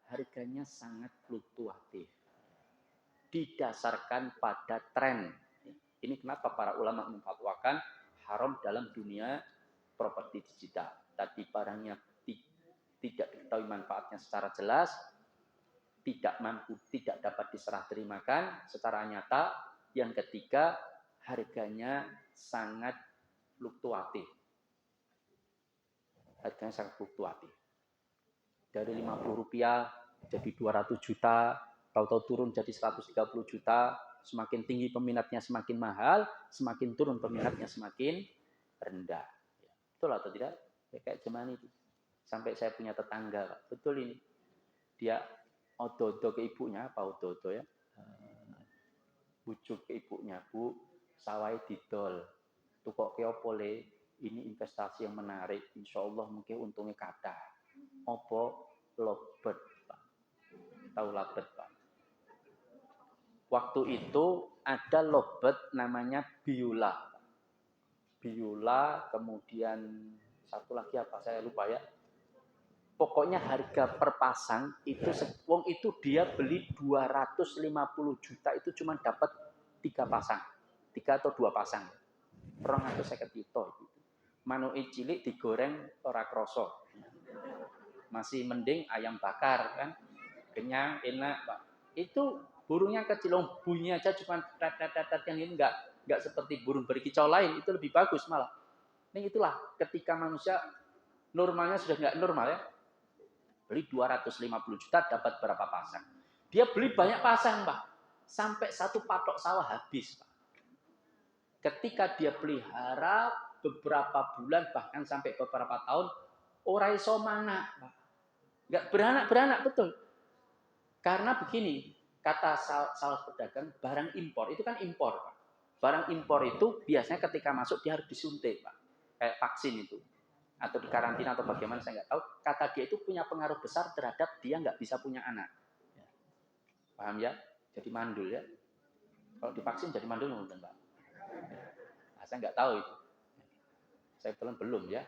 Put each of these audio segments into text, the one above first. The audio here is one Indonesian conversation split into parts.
harganya sangat fluktuatif. Didasarkan pada tren. Ini kenapa para ulama memfatwakan haram dalam dunia properti digital. Tadi barangnya tidak diketahui manfaatnya secara jelas, tidak dapat diserah terimakan secara nyata. Yang ketiga, harganya sangat fluktuatif. Harganya sangat fluktuatif. Dari 50 rupiah jadi 200 juta, tahu-tahu turun jadi 130 juta, semakin tinggi peminatnya semakin mahal, semakin turun peminatnya semakin rendah. Betul atau tidak? Ya, kayak zaman itu. Sampai saya punya tetangga, betul ini. Dia odo-odo ke ibunya, apa odo-odo ya? Bujuk ke ibunya, Bu, sawai didol. Tukok ke opole, ini investasi yang menarik. Insya Allah mungkin untungnya kathah. Opo lobet, Pak. Tahu lobet, Pak? Waktu itu ada lobet namanya biola. Biola, kemudian satu lagi apa saya lupa ya. Pokoknya harga per pasang itu wong itu dia beli 250 juta itu cuma dapat 3 pasang. 3 atau 2 pasang. 250 juta gitu. Manuke cilik digoreng ora kroso. Masih mending ayam bakar kan. Kenyang, enak, Pak. Itu burungnya kecil, bunyinya aja cuma tet-tet-tet yang ini enggak seperti burung berkicau lain, itu lebih bagus malah. Ini itulah ketika manusia normalnya sudah enggak normal ya. Beli 250 juta dapat berapa pasang? Dia beli banyak pasang, Pak. Sampai satu patok sawah habis, Pak. Ketika dia pelihara beberapa bulan bahkan sampai beberapa tahun, ora iso mana, Pak. Enggak beranak betul. Karena begini, kata salah pedagang, barang impor itu kan impor, Pak. Barang impor itu biasanya ketika masuk dia harus disuntik, Pak. Kayak vaksin itu. Atau di karantina atau bagaimana saya nggak tahu. Kata dia itu punya pengaruh besar terhadap dia nggak bisa punya anak. Paham ya? Jadi mandul ya. Kalau divaksin jadi mandul mungkin, Pak. Nah, saya nggak tahu itu. Saya belum ya.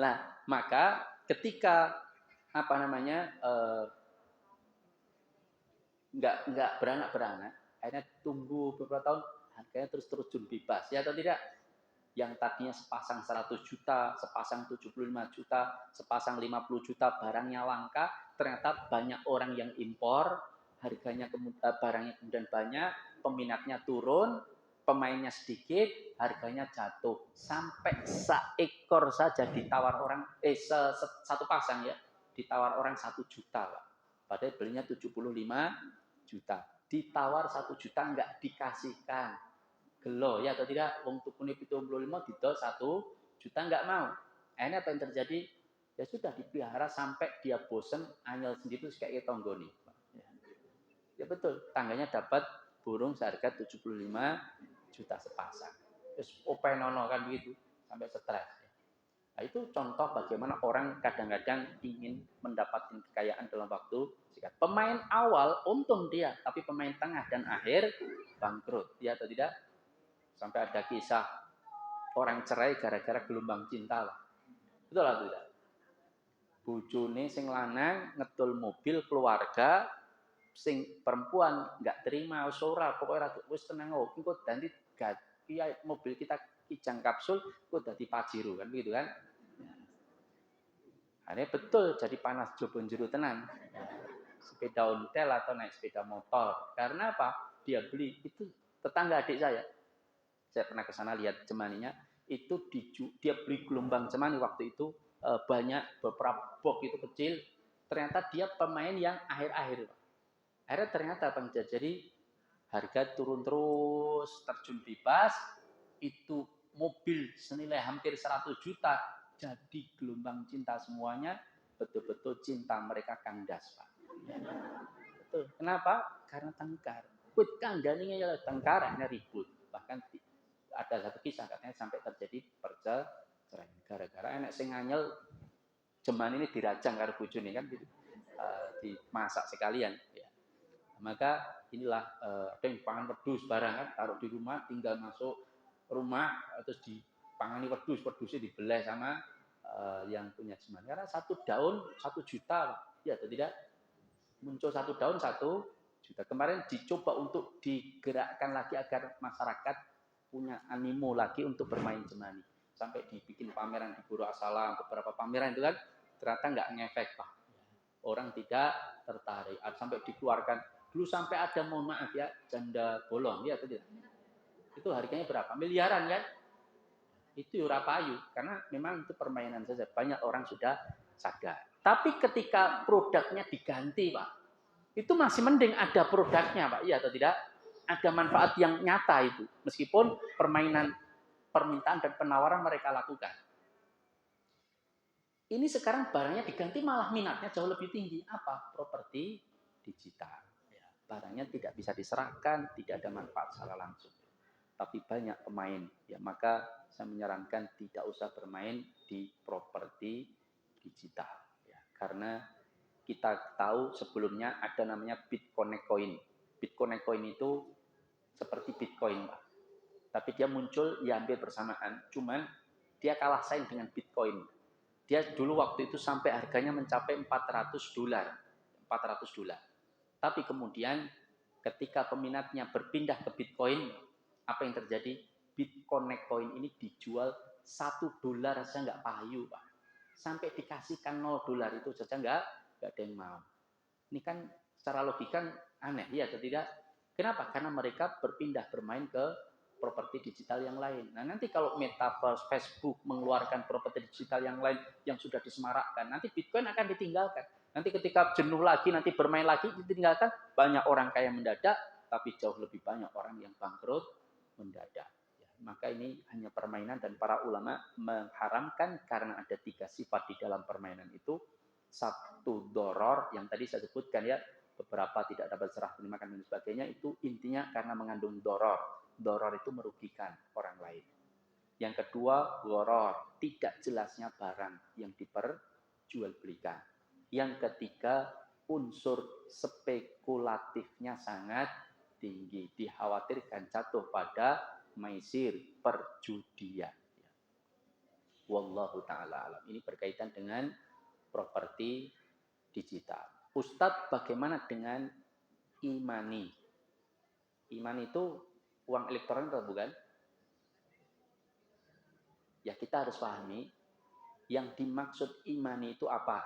Nah, maka ketika apa namanya nggak beranak, akhirnya tunggu beberapa tahun harganya terus terjun bebas ya atau tidak? Yang tadinya sepasang 100 juta, sepasang 75 juta, sepasang 50 juta barangnya langka, ternyata banyak orang yang impor, harganya barangnya kemudian banyak, peminatnya turun, pemainnya sedikit, harganya jatuh. Sampai seekor saja ditawar orang, satu pasang ya, ditawar orang 1 juta, Pak. Padahal belinya 75 juta. Ditawar 1 juta enggak dikasihkan. Gelo ya atau tidak, wong tukune 75 didol 1 juta enggak mau. Akhirnya apa yang terjadi? Ya sudah dipelihara sampai dia bosen, anyel sendiri terus kayak tonggoni. Ya betul, tangganya dapat burung seharga 75 juta sepasang. Terus openono kan begitu, sampai stres. Nah, itu contoh bagaimana orang kadang-kadang ingin mendapatkan kekayaan dalam waktu singkat. Pemain awal untung dia, tapi pemain tengah dan akhir bangkrut. Ya atau tidak? Sampai ada kisah orang cerai gara-gara gelombang cinta lah. Betul atau tidak? Bojone sing lanang ngedol mobil keluarga, sing perempuan nggak terima ora pokoknya wis tenang engko ganti mobil kita kijang kapsul kok dadi Pajero kan begitu kan. Ini betul jadi panas jobon jero tenan. Sepeda ontel atau naik sepeda motor. Karena apa? Dia beli itu tetangga adik saya pernah ke sana lihat cemaninya, itu dia beli gelombang cemani waktu itu banyak beberapa box itu kecil, ternyata dia pemain yang akhir-akhir. Akhirnya ternyata apa yang jadi harga turun terus, terjun bebas, itu mobil senilai hampir 100 juta jadi gelombang cinta semuanya, betul-betul cinta mereka kandas, Pak. Betul. Kenapa? Karena tengkar. Kut kanggane ya tengkar akhirnya ribut. Bahkan ada satu kisah katanya sampai terjadi perceraian gara-gara enek sing nganyel jeman ini dirajang karo bojone kan gitu. Dimasak sekalian ya. Maka inilah ada yang pangan wedhus barang kan taruh di rumah tinggal masuk rumah terus dipangani wedhusnya dibelah sama yang punya jeman. Karena satu daun 1 juta Ya atau tidak? Muncul 1 daun 1 juta. Kemarin dicoba untuk digerakkan lagi agar masyarakat punya animo lagi untuk bermain jemani. Sampai dibikin pameran di Guru Asalam, beberapa pameran itu kan ternyata nggak ngefek, Pak. Orang tidak tertarik. Sampai dikeluarkan. Dulu sampai ada, mohon maaf ya, janda bolong, ya atau tidak? Itu harganya berapa? Miliaran kan? Itu payu, karena memang itu permainan saja. Banyak orang sudah sadar. Tapi ketika produknya diganti, Pak, itu masih mending ada produknya, Pak. Iya atau tidak? Ada manfaat yang nyata itu. Meskipun permainan permintaan dan penawaran mereka lakukan. Ini sekarang barangnya diganti malah minatnya jauh lebih tinggi. Apa? Properti digital. Barangnya tidak bisa diserahkan, tidak ada manfaat secara langsung. Tapi banyak pemain. Ya, maka saya menyarankan tidak usah bermain di properti digital. Ya, karena kita tahu sebelumnya ada namanya Bitcoin Coin. Bitcoin Coin itu seperti Bitcoin, Pak. Tapi dia muncul ya hampir bersamaan. Cuman dia kalah saing dengan Bitcoin. Dia dulu waktu itu sampai harganya mencapai $400. $400. Tapi kemudian ketika peminatnya berpindah ke Bitcoin, apa yang terjadi? Bitcoin Coin ini dijual $1 saja nggak payu, Pak. Sampai dikasihkan $0 itu saja nggak ada yang mau. Ini kan secara logika aneh, ya atau tidak? Kenapa? Karena mereka berpindah bermain ke properti digital yang lain. Nah, nanti kalau Metaverse, Facebook mengeluarkan properti digital yang lain yang sudah disemarakkan, nanti Bitcoin akan ditinggalkan. Nanti ketika jenuh lagi, nanti bermain lagi, ditinggalkan, banyak orang kaya mendadak, tapi jauh lebih banyak orang yang bangkrut mendadak. Ya, maka ini hanya permainan dan para ulama mengharamkan karena ada 3 sifat di dalam permainan itu. 1 doror, yang tadi saya sebutkan ya, beberapa tidak dapat serah terimakan dan sebagainya, itu intinya karena mengandung doror. Doror itu merugikan orang lain. Yang kedua, goror, tidak jelasnya barang yang diperjualbelikan. Yang ketiga, unsur spekulatifnya sangat tinggi, dikhawatirkan jatuh pada maisir, perjudian. Wallahu ta'ala alam. Ini berkaitan dengan properti digital. Ustadz, bagaimana dengan e-money? E-money itu uang elektronik atau bukan? Ya, kita harus pahami yang dimaksud e-money itu apa.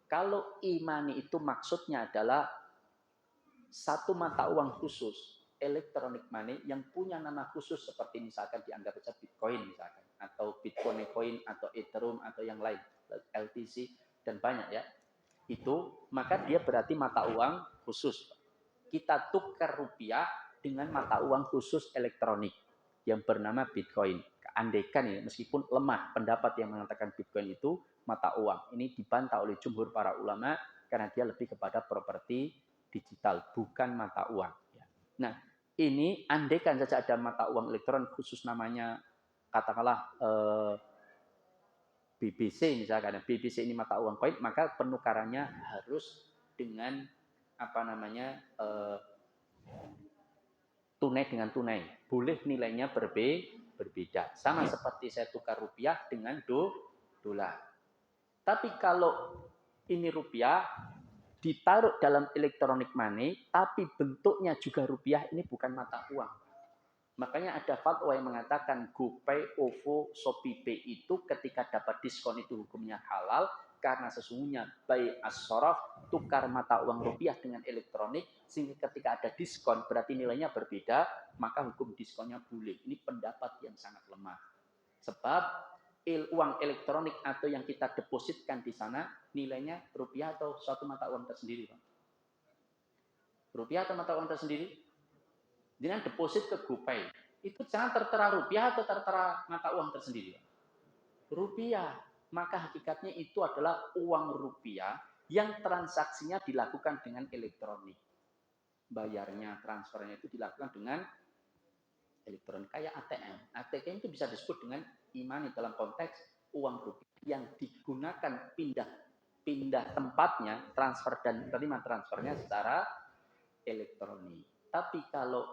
Kalau e-money itu maksudnya adalah satu mata uang khusus, electronic money yang punya nama khusus seperti misalkan dianggap saja Bitcoin misalkan, atau Bitcoin Coin atau Ethereum atau yang lain, LTC dan banyak ya. Itu maka dia berarti mata uang khusus. Kita tukar rupiah dengan mata uang khusus elektronik yang bernama Bitcoin. Andaikan ya, meskipun lemah pendapat yang mengatakan Bitcoin itu mata uang. Ini dibantah oleh jumhur para ulama karena dia lebih kepada properti digital, bukan mata uang. Nah, ini andaikan saja ada mata uang elektronik khusus namanya katakanlah BBC misalkan, BBC ini mata uang koin, maka penukarannya harus dengan apa namanya tunai dengan tunai. Boleh nilainya berbeda. Sama seperti saya tukar rupiah dengan dolar. Tapi kalau ini rupiah ditaruh dalam electronic money, tapi bentuknya juga rupiah, ini bukan mata uang. Makanya ada fatwa yang mengatakan GoPay, OVO, ShopeePay itu ketika dapat diskon itu hukumnya halal, karena sesungguhnya bay as-sharaf, tukar mata uang rupiah dengan elektronik, sehingga ketika ada diskon berarti nilainya berbeda, maka hukum diskonnya boleh. Ini pendapat yang sangat lemah. Sebab uang elektronik atau yang kita depositkan di sana nilainya rupiah atau suatu mata uang tersendiri, Pak? Rupiah atau mata uang tersendiri? Dengan deposit ke GoPay, itu jangan tertera rupiah atau tertera mata uang tersendiri? Rupiah. Maka hakikatnya itu adalah uang rupiah yang transaksinya dilakukan dengan elektronik. Bayarnya, transfernya itu dilakukan dengan elektronik, kayak ATM. ATM itu bisa disebut dengan e-money dalam konteks uang rupiah yang digunakan pindah tempatnya, transfer dan terima transfernya secara elektronik. Tapi kalau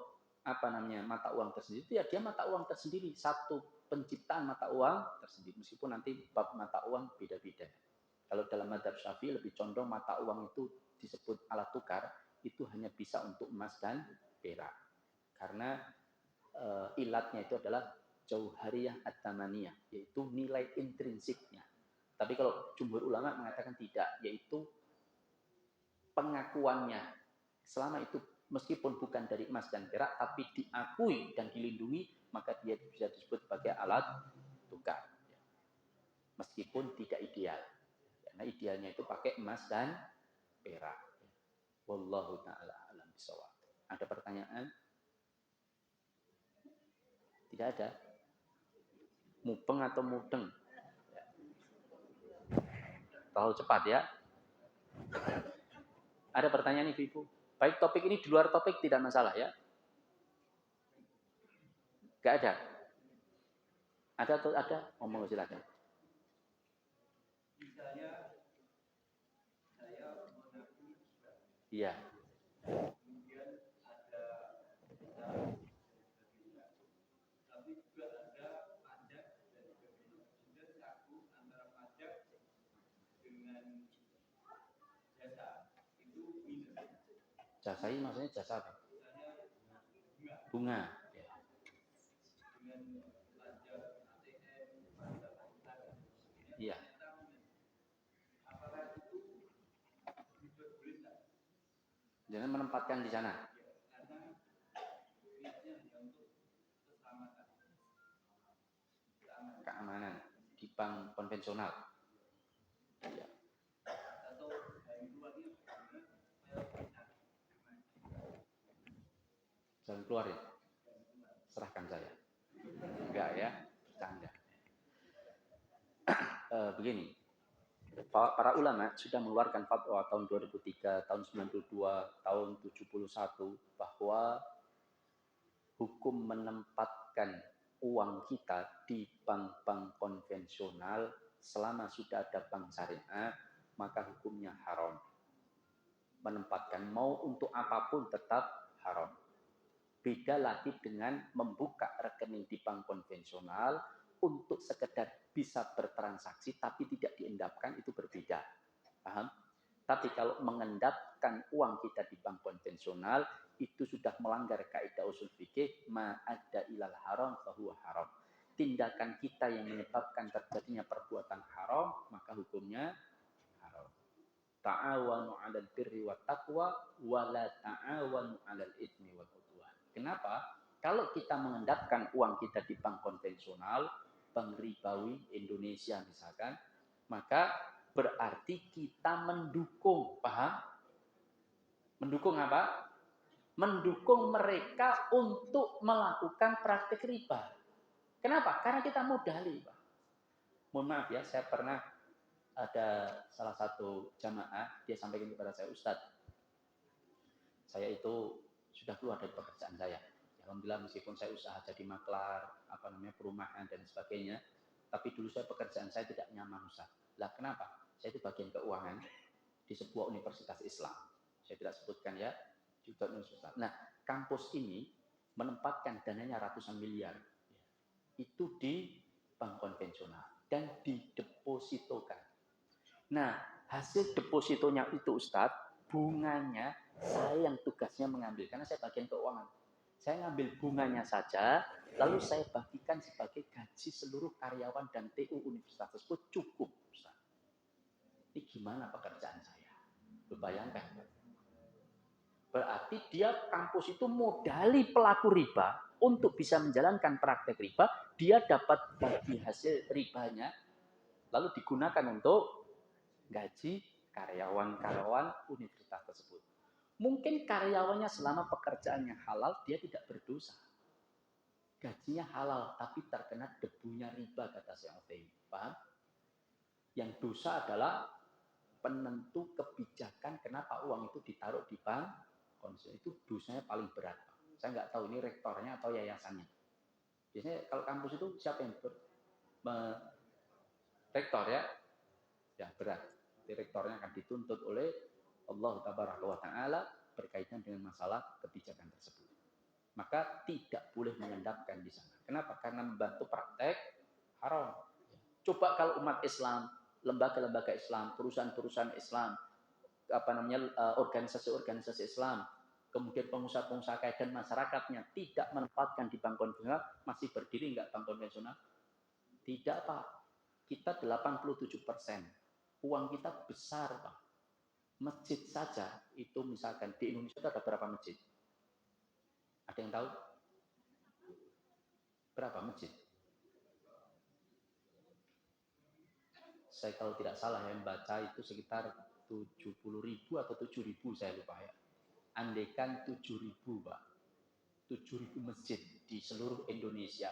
mata uang tersendiri, ya dia mata uang tersendiri, satu penciptaan mata uang tersendiri, meskipun nanti bab mata uang beda-beda. Kalau dalam mazhab Syafi'i lebih condong mata uang itu disebut alat tukar, itu hanya bisa untuk emas dan perak. Karena ilatnya itu adalah jauhariyah at-tamaniyah, yaitu nilai intrinsiknya. Tapi kalau jumhur ulama mengatakan tidak, yaitu pengakuannya. Selama itu meskipun bukan dari emas dan perak, tapi diakui dan dilindungi, maka dia bisa disebut sebagai alat tukar. Meskipun tidak ideal. Karena idealnya itu pakai emas dan perak. Wallahu ta'ala alam bisawab. Ada pertanyaan? Tidak ada? Mupeng atau mudeng? Terlalu cepat ya? Ada pertanyaan Ibu? Baik, topik ini di luar topik tidak masalah ya? Gak ada? Ada atau ada? Ngomong silakan. Iya. Jasa ini maksudnya jasa apa? Bunga. Ya. Iya. Jangan menempatkan di sana. Keamanan di bank konvensional. Ya. Jangan keluar ya. Serahkan saya. Enggak ya, bercanda. Begini, para ulama sudah mengeluarkan fatwa tahun 2003, tahun 92, tahun 71 bahwa hukum menempatkan uang kita di bank-bank konvensional selama sudah ada bank syariah, maka hukumnya haram. Menempatkan mau untuk apapun tetap haram. Beda lagi dengan membuka rekening di bank konvensional untuk sekedar bisa bertransaksi tapi tidak diendapkan, itu berbeda. Paham? Tapi kalau mengendapkan uang kita di bank konvensional itu sudah melanggar kaidah usul fikih, ma ada ilal haram fahuwa haram. Tindakan kita yang menyebabkan terjadinya perbuatan haram, maka hukumnya haram. Ta'awanu 'alal birri wat taqwa wa la ta'awanu 'alal itsmi wal 'udwan. Kenapa? Kalau kita mengendapkan uang kita di bank konvensional, bank ribawi Indonesia misalkan, maka berarti kita mendukung, paham? Mendukung apa? Mendukung mereka untuk melakukan praktik riba. Kenapa? Karena kita modali, Pak. Mohon maaf ya, saya pernah ada salah satu jamaah, dia sampaikan kepada saya, Ustadz, saya itu sudah keluar dari pekerjaan saya. Alhamdulillah meskipun saya usaha jadi maklar, perumahan dan sebagainya, tapi dulu pekerjaan saya tidak nyaman, Ustadz. Lah kenapa? Saya itu bagian keuangan di sebuah universitas Islam. Saya tidak sebutkan ya, di universitas. Nah, kampus ini menempatkan dananya ratusan miliar. Itu di bank konvensional dan didepositokan. Nah, hasil depositonya itu Ustadz, bunganya saya yang tugasnya mengambil, karena saya bagian keuangan. Saya ngambil bunganya saja, lalu saya bagikan sebagai gaji seluruh karyawan dan TU universitas tersebut, cukup Ustadz. Ini gimana pekerjaan saya? Lu bayangkan. Berarti dia kampus itu modali pelaku riba untuk bisa menjalankan praktek riba, dia dapat bagi hasil ribanya, lalu digunakan untuk gaji karyawan-karyawan universitas tersebut. Mungkin karyawannya selama pekerjaannya halal, dia tidak berdosa. Gajinya halal, tapi terkena debunya riba, kata Syekh Utsaimin. Paham? Yang dosa adalah penentu kebijakan kenapa uang itu ditaruh di bank konvensional. Itu dosanya paling berat. Saya nggak tahu ini rektornya atau yayasannya. Biasanya kalau kampus itu siapa yang rektor ya? Ya berat. Rektornya akan dituntut oleh Allah Tabaraka wa Ta'ala berkaitan dengan masalah kebijakan tersebut. Maka tidak boleh mengendapkan di sana. Kenapa? Karena membantu praktek haram. Coba kalau umat Islam lembaga-lembaga Islam, perusahaan-perusahaan Islam, organisasi-organisasi Islam, kemudian pengusaha-pengusaha kaya dan masyarakatnya tidak menempatkan di bank konvensional, masih berdiri enggak bank konvensional? Tidak, Pak. Kita 87%. Uang kita besar, Pak. Masjid saja, itu misalkan di Indonesia itu ada berapa masjid? Ada yang tahu? Berapa masjid? Saya kalau tidak salah yang baca itu sekitar 70.000 atau 7.000, saya lupa ya. Andaikan 7.000, Pak. 7.000 masjid di seluruh Indonesia.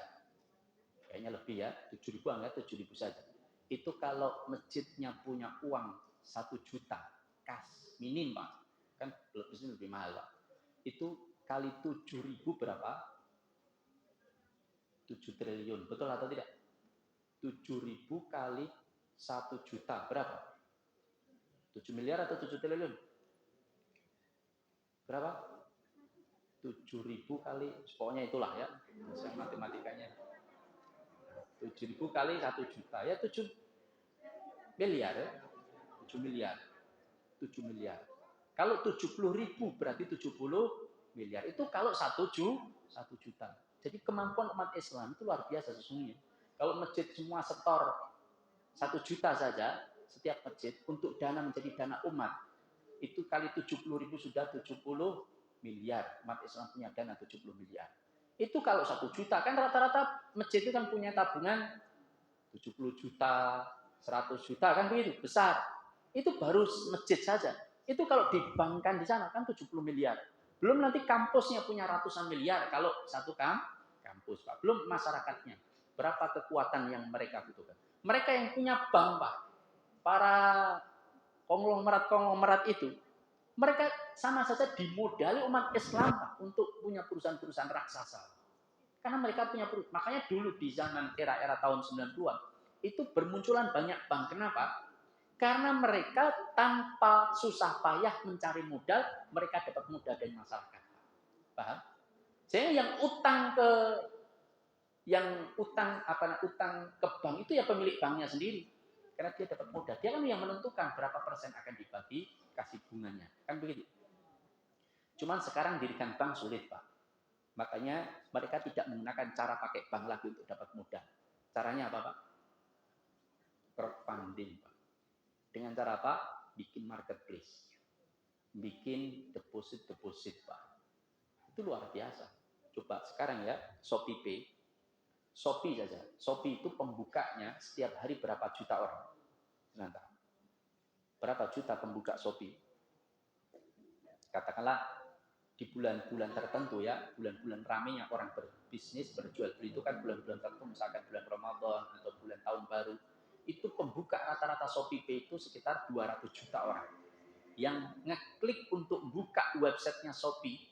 Kayaknya lebih ya, 7.000 anggap 7.000 saja. Itu kalau masjidnya punya uang 1 juta, kas, minim, Pak. Kan lebih mahal, Pak. Itu kali 7.000 berapa? 7 triliun, betul atau tidak? 7.000 kali 1 juta, berapa? 7 miliar atau 7 triliun? Berapa? 7.000 kali, pokoknya itulah ya, matematikanya. 7.000 kali 1 juta, ya 7 miliar ya. 7 miliar. 7 miliar. Kalau 70.000 berarti 70 miliar. Itu kalau 1 juta. Jadi kemampuan umat Islam itu luar biasa sesungguhnya. Kalau masjid semua setor 1 juta saja setiap masjid untuk dana menjadi dana umat, itu kali 70.000 sudah 70 miliar. Umat Islam punya dana 70 miliar. Itu kalau 1 juta, kan rata-rata masjid itu kan punya tabungan 70 juta, 100 juta, kan begitu, besar. Itu baru masjid saja. Itu kalau dibankkan di sana kan 70 miliar. Belum nanti kampusnya punya ratusan miliar kalau satu kampus, Pak. Belum masyarakatnya. Berapa kekuatan yang mereka butuhkan. Mereka yang punya bank, Pak. Para konglomerat itu, mereka sama saja dimodali umat Islam, Pak, untuk punya perusahaan-perusahaan raksasa. Karena mereka punya perusahaan. Makanya dulu di zaman era-era tahun 90-an, itu bermunculan banyak bank. Kenapa? Karena mereka tanpa susah payah mencari modal, mereka dapat modal dari masyarakat. Paham? Sehingga yang utang ke bank itu ya pemilik banknya sendiri. Karena dia dapat modal. Dia kan yang menentukan berapa persen akan dibagi, kasih bunganya. Kan begitu. Cuman sekarang dirikan bank sulit, Pak. Makanya mereka tidak menggunakan cara pakai bank lagi untuk dapat modal. Caranya apa, Pak? Crowdfunding, Pak. Dengan cara apa? Bikin marketplace. Bikin deposit, Pak. Itu luar biasa. Coba sekarang ya, Shopee Pay. Shopee saja. Shopee itu pembukanya setiap hari berapa juta orang? Nanti. Berapa juta pembuka Shopee? Katakanlah di bulan-bulan tertentu ya, bulan-bulan ramenya orang berbisnis, berjual beli itu kan bulan-bulan tertentu, misalkan bulan Ramadan atau bulan tahun baru. Itu pembuka rata-rata Shopee Pay itu sekitar 200 juta orang. Yang ngeklik untuk buka websitenya Shopee